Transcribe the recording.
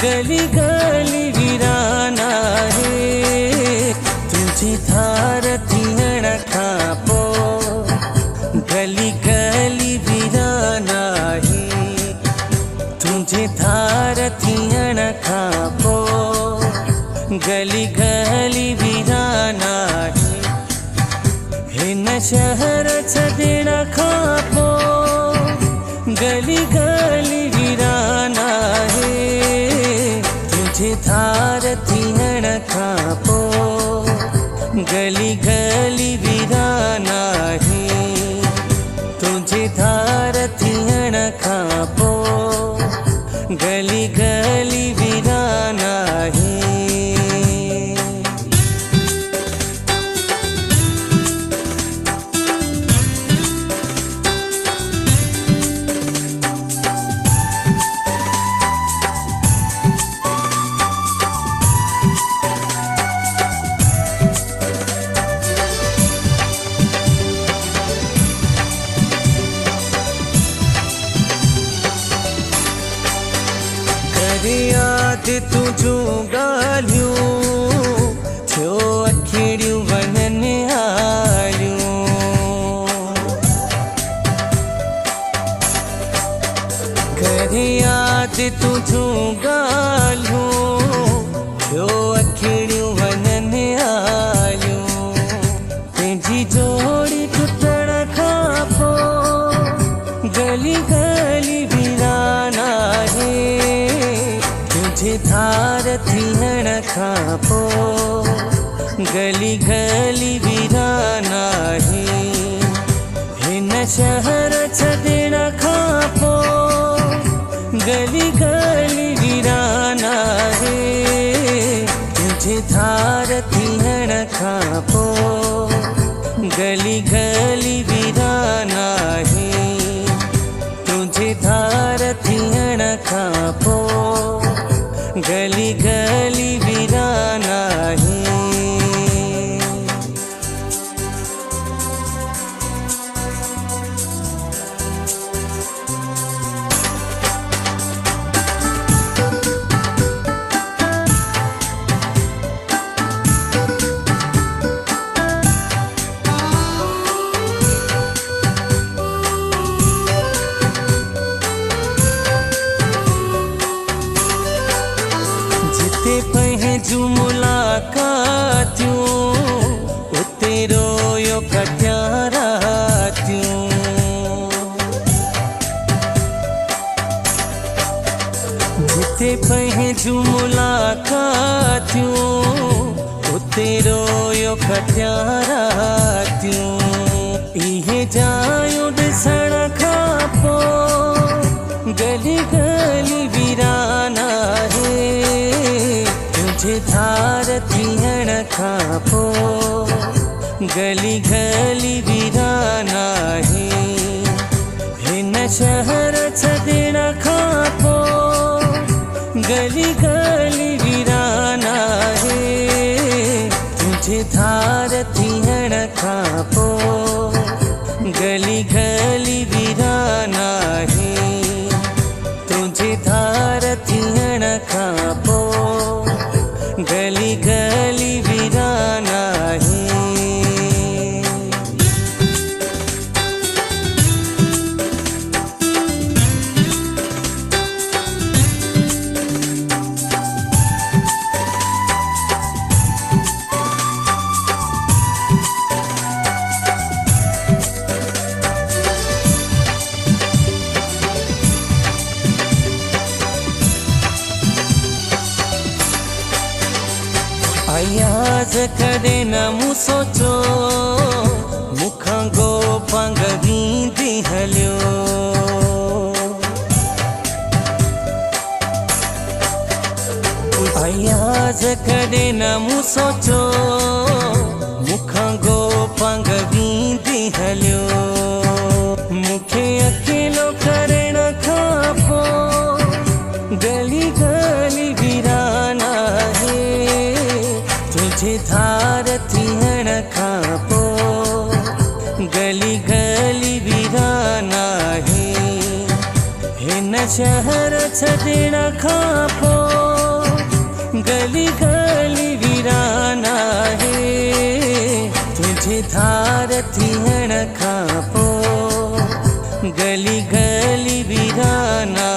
गली गली वीराना है तुझी थार थियण खां पोइ गली गली वीराना है तुझे थार थियण खां पोइ गली गली वीराना है हिन शहर छॾण खां पोइ गली गली वीराना है तुझे थार थियण खां पोइ गली गली वीराना है तुझे थार थियण खां पोइ गली गली वीराना है। याद तुझो ॻाल्हियूं थियो अखिड़ियूं वञनि हालियूं घर याद तुझो ॻाल्हियूं थियो अखिड़ियूं वञनि हालियूं पंहिंजी जोड़ी टुटण खां पोइ गली गली वीराना है तुझे थार थियण खां पोइ गली गली वीराना है हिन शहर छॾण खां पोइ गली गली वीराना है तुझे थार थियण खां पोइ गली गली वीराना है तुझे थार थियण खां पोइ गली गली वीराना है। पंहिंजूं मुलाक़ातियूं उते रोयो कटिया रातियूं जिते पंहिंजूं मुलाक़ातियूं उते रोयो कटिया रातियूं इहे जायूं ॾिसण खां पोइ गली गली वीराना है तुझे थार थियण खां पोइ गली गली वीराना है हिन शहर छॾण खां पोइ गली गली वीराना है तुझे थार थियण खां पोइ गली गली वीराना है तुझे थार थियण खां पोइ गली गली वीराना है। अयाज़ कॾहिं न मूं सोचो मूंखां गो पंग वींदी हलियो अयाज़ कॾहिं न मूं सोचो मूंखां गो पंग वींदी हलियो मूंखे अकेलो करण खां पोइ गली गली वीराना है तुझे थार थियण खां पोइ गली गली वीराना है हिन शहर छॾण खां पोइ गली गली वीराना है तुझे धार थियण खां पोइ गली गली वीराना